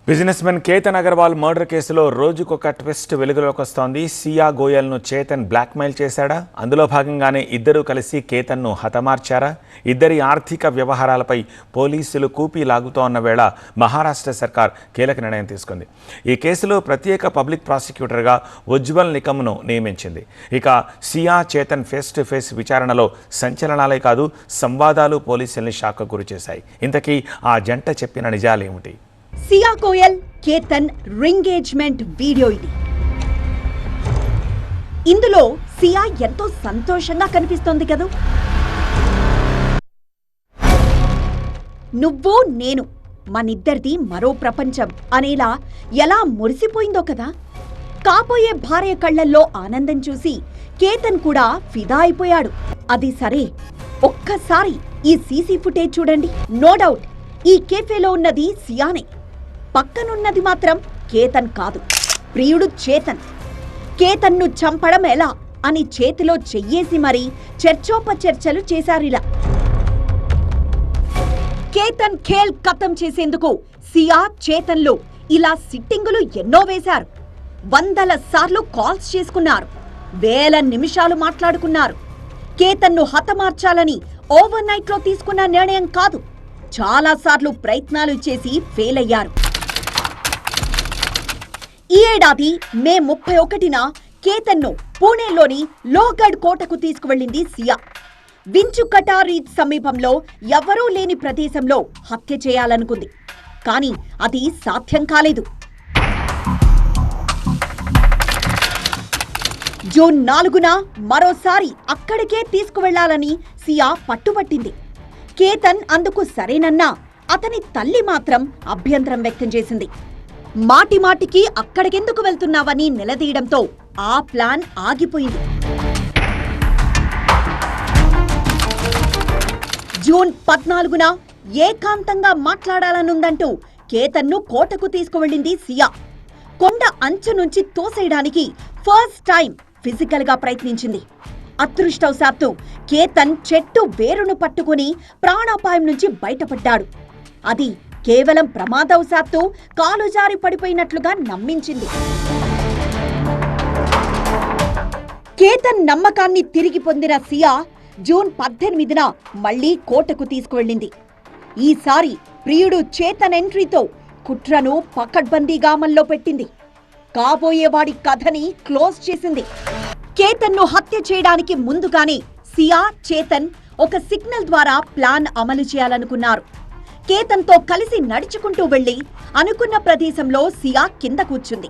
Business men Ketan Agarwal murder కేసులో రోజుకొక twist వెలుగులోకి వస్తోంది. సియా గోయల్ను చేతన్ బ్లాక్మెయిల్ చేశాడా? అందులో భాగంగానే ఇద్దరూ కలిసి కేతన్ను హతమార్చారా? ఇద్దరి ఆర్థిక వ్యవహారాలపై పోలీసులు కూపీ లాగుతోన్న వేళ మహారాష్ట్ర సర్కార్ కీలక నిర్ణయం తీసుకుంది. ఈ కేసులో ప్రత్యేక పబ్లిక్ ప్రాసిక్యూటర్గా ఉజ్వల్ నికమ్ను నియమించింది. ఇక సియా చేతన్ ఫేస్ టు ఫేస్ విచారణలో సంచలనాలే కాదు, సంవాదాలు పోలీసుల్ని షాక్ గురిచేశాయి. ఇంతకీ ఆ జంట చెప్పిన నిజాలేమిటి? సియా గోయల్ కేతన్ రింగేజ్మెంట్ వీడియో ఇది. ఇందులో సియా ఎంతో సంతోషంగా కనిపిస్తోంది కదా. నువ్వు నేను మనిద్దరిది మరో ప్రపంచం అనేలా ఎలా మురిసిపోయిందో కదా. కాబోయే భార్య కళ్లల్లో ఆనందం చూసి కేతన్ కూడా ఫిదా అయిపోయాడు. అది సరే, ఒక్కసారి ఈ సీసీ ఫుటేజ్ చూడండి. నో డౌట్ ఈ కేఫేలో ఉన్నది సియానే, పక్కనున్నది మాత్రం కేతన్ కాదు, ప్రియుడు చేతన్. కేతన్ను చంపడం ఎలా అని చేతిలో చెయ్యేసి మరీ చర్చోపచర్చలు చేశారిలా. కేతన్ ఖేల్ ఖతం చేసేందుకు సియా చేతన్లు ఇలా సిట్టింగులు ఎన్నో వేశారు. వందల సార్లు కాల్స్ చేసుకున్నారు, వేల నిమిషాలు మాట్లాడుకున్నారు. కేతన్ను హతమార్చాలని ఓవర్ నైట్ లో తీసుకున్న నిర్ణయం కాదు, చాలా సార్లు ప్రయత్నాలు చేసి ఫెయిల్ అయ్యారు. ఈ ఏడాది మే 31న కేతన్ను పూణేలోని లోహగఢ్ కోటకు తీసుకువెళ్లింది సియా. వించుకటా రీచ్ సమీపంలో ఎవరూ లేని ప్రదేశంలో హత్య చేయాలనుకుంది, కానీ అది సాధ్యం కాలేదు. జూన్ 4న మరోసారి అక్కడికే తీసుకువెళ్లాలని సియా పట్టుబట్టింది. కేతన్ అందుకు సరేనన్నా అతని తల్లి మాత్రం అభ్యంతరం వ్యక్తం చేసింది. మాటిమాటికి అక్కడికెందుకు వెళ్తున్నావని నిలదీయడంతో ఆ ప్లాన్ ఆగిపోయింది. జూన్ 14న ఏకాంతంగా మాట్లాడాలనుందంటూ కేతన్ను కోటకు తీసుకువెళ్లింది సియా. కొండ అంచు నుంచి తోసేయడానికి ఫస్ట్ టైం ఫిజికల్ గా ప్రయత్నించింది. అదృష్టవశాత్తు కేతన్ చెట్టు వేరును పట్టుకుని ప్రాణాపాయం నుంచి బయటపడ్డాడు. అది కేవలం ప్రమాదవశాత్తు కాలు జారి పడిపోయినట్లుగా నమ్మించింది. కేతన్ నమ్మకాన్ని తిరిగి పొందిన సియా జూన్ 18న మళ్లీ కోటకు తీసుకువెళ్లింది. ఈసారి ప్రియుడు చేతన్ ఎంట్రీతో కుట్రను పకడ్బందీగా అమల్లో పెట్టింది. కాబోయేవాడి కథని క్లోజ్ చేసింది. కేతన్ను హత్య చేయడానికి ముందుగానే సియా చేతన్ ఒక సిగ్నల్ ద్వారా ప్లాన్ అమలు చేయాలనుకున్నారు. కేతన్తో కలిసి నడుచుకుంటూ వెళ్లి అనుకున్న ప్రదేశంలో సియా కింద కూర్చుంది.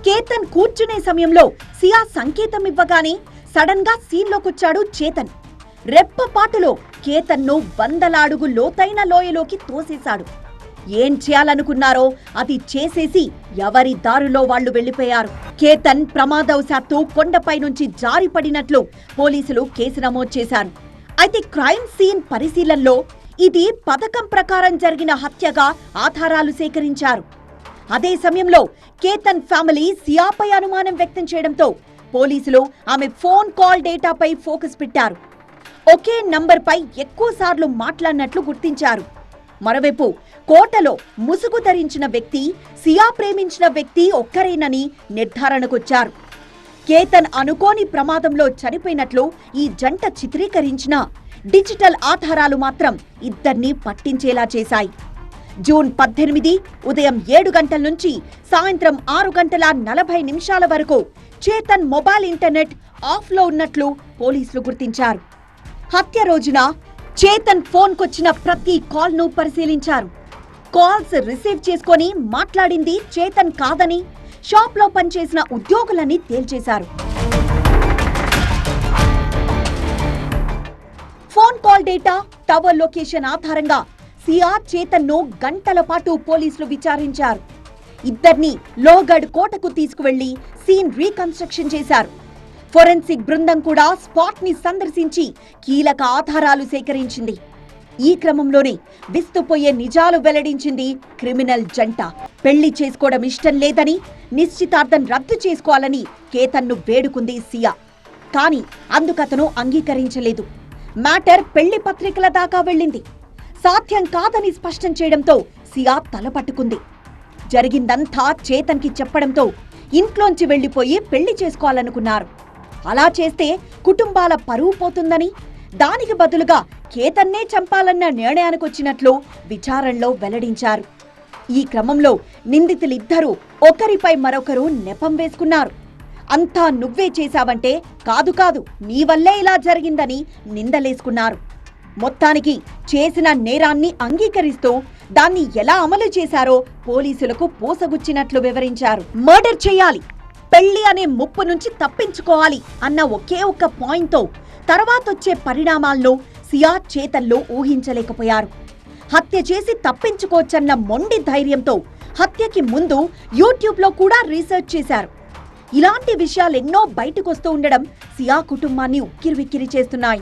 కేతన్ కూర్చునే సమయంలో సియా సంకేతం ఇవ్వగానే సడన్ గా సీన్లోకొచ్చాడు చేతన్. రెప్పపాటులో కేతన్ను 100 అడుగు లోతైన లోయలోకి తోసేశాడు. ఏం చేయాలనుకున్నారో అది చేసేసి ఎవరి దారిలో వాళ్లు వెళ్లిపోయారు. కేతన్ ప్రమాదవశాత్తు కొండపై నుంచి జారిపడినట్లు పోలీసులు కేసు నమోదు చేశారు. అయితే క్రైమ్ సీన్ పరిశీలనలో ఇది పథకం ప్రకారం జరిగిన హత్యగా ఆధారాలు సేకరించారు. అదే సమయంలో కేతన్ ఫ్యామిలీ సియాపై అనుమానం వ్యక్తం చేయడంతో పోలీసులు ఆమె ఫోన్ కాల్ డేటాపై ఫోకస్ పెట్టారు. ఒకే నంబర్పై ఎక్కువసార్లు మాట్లాడినట్లు గుర్తించారు. మరోవైపు కోటలో ముసుగు ధరించిన వ్యక్తి సియా ప్రేమించిన వ్యక్తి ఒక్కరేనని నిర్ధారణకొచ్చారు. కేతన్ అనుకోని ప్రమాదంలో చనిపోయినట్లు ఈ జంట చిత్రీకరించిన డిజిటల్ ఆధారాలు మాత్రం ఇద్దరినీ పట్టించేలా చేశాయి. జూన్ 18 ఉదయం 7 గంటల నుంచి సాయంత్రం 6 గంటల 40 నిమిషాల వరకు చేతన్ మొబైల్ ఇంటర్నెట్ ఆఫ్లో ఉన్నట్లు పోలీసులు గుర్తించారు. హత్య రోజున చేతన్ ఫోన్కొచ్చిన ప్రతి కాల్ను పరిశీలించారు. కాల్స్ రిసీవ్ చేసుకొని మాట్లాడింది చేతన్ కాదని షాప్లో పనిచేసిన ఉద్యోగులని తేల్చేశారు. Phone call data, tower location ఆధారంగా సియా చేతన్ను గంటల పాటు పోలీసులు విచారించారు. ఇద్దరిని లోహగఢ్ కోటకు తీసుకువెళ్లి సీన్ రీకన్స్ట్రక్షన్ చేశారు. ఫోరెన్సిక్ బృందం కూడా స్పాట్ ని సందర్శించి కీలక ఆధారాలు సేకరించింది. ఈ క్రమంలోనే విస్తుపోయే నిజాలు వెల్లడించింది క్రిమినల్ జంట. పెళ్లి చేసుకోవడం ఇష్టం లేదని, నిశ్చితార్థం రద్దు చేసుకోవాలని కేతన్ను వేడుకుంది సియా. కానీ అందుకతను అంగీకరించలేదు. మ్యాటర్ పెళ్లి పత్రికల దాకా వెళ్ళింది. సాధ్యం కాదని స్పష్టం చేయడంతో సియా తలపట్టుకుంది. జరిగిందంతా చేతన్కి చెప్పడంతో ఇంట్లోంచి వెళ్లిపోయి పెళ్లి చేసుకోవాలనుకున్నారు. అలా చేస్తే కుటుంబాల పరువు పోతుందని, దానికి బదులుగా కేతన్నే చంపాలన్న నిర్ణయానికొచ్చినట్లు విచారణలో వెల్లడించారు. ఈ క్రమంలో నిందితులిద్దరూ ఒకరిపై మరొకరు నెపం వేసుకున్నారు. అంతా నువ్వే చేశావంటే కాదు కాదు నీ వల్లే ఇలా జరిగిందని నిందలేసుకున్నారు. మొత్తానికి చేసిన నేరాన్ని అంగీకరిస్తూ దాన్ని ఎలా అమలు చేశారో పోలీసులకు పూసగుచ్చినట్లు వివరించారు. మర్డర్ చేయాలి, పెళ్లి అనే ముప్పు నుంచి తప్పించుకోవాలి అన్న ఒకే ఒక్క పాయింట్తో తర్వాతొచ్చే పరిణామాలను సియా చేతన్లు ఊహించలేకపోయారు. హత్య చేసి తప్పించుకోవచ్చన్న మొండి ధైర్యంతో హత్యకి ముందు యూట్యూబ్లో కూడా రీసెర్చ్ చేశారు. ఇలాంటి విషయాలెన్నో బయటకొస్తూ ఉండడం సియా కుటుంబాన్ని ఉక్కిరివిక్కిరి చేస్తున్నాయి.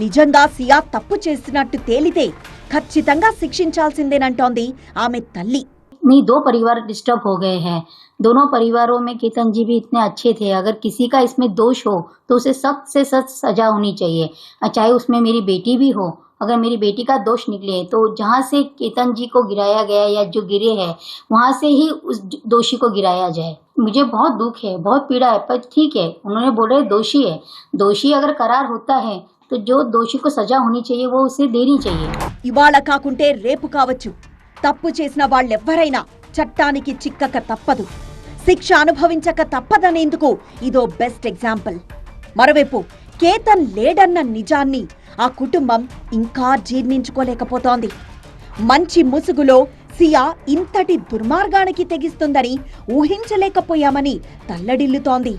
నిజంగా సియా తప్పు చేస్తున్నట్టు తేలితే ఖచ్చితంగా శిక్షించాల్సిందేనంటోంది ఆమె తల్లి. नहीं, दो परिवार डिस्टर्ब हो गए हैं। दोनों परिवारों में केतन जी भी इतने अच्छे थे। अगर किसी का इसमें दोष हो तो उसे सख्त से सख्त सजा होनी चाहिए, चाहे उसमें मेरी बेटी भी हो। अगर मेरी बेटी का दोष निकले तो जहाँ से केतन जी को गिराया गया या जो गिरे हैं वहाँ से ही उस दोषी को गिराया जाए। मुझे बहुत दुख है, बहुत पीड़ा है, पर ठीक है, उन्होंने बोले दोषी है, दोषी अगर करार होता है तो जो दोषी को सजा होनी चाहिए वो उसे देनी चाहिए। ఇవాళ కాకుంటే రేపు కావచ్చు, తప్పు చేసిన వాళ్ళెవ్వరైనా చట్టానికి చిక్కక తప్పదు, శిక్ష అనుభవించక తప్పదనేందుకు ఇదో బెస్ట్ ఎగ్జాంపుల్. మరోవైపు కేతన్ లేడన్న నిజాన్ని ఆ కుటుంబం ఇంకా జీర్ణించుకోలేకపోతోంది. మంచి ముసుగులో సియా ఇంతటి దుర్మార్గానికి తెగిస్తుందని ఊహించలేకపోయామని తల్లడిల్లుతోంది.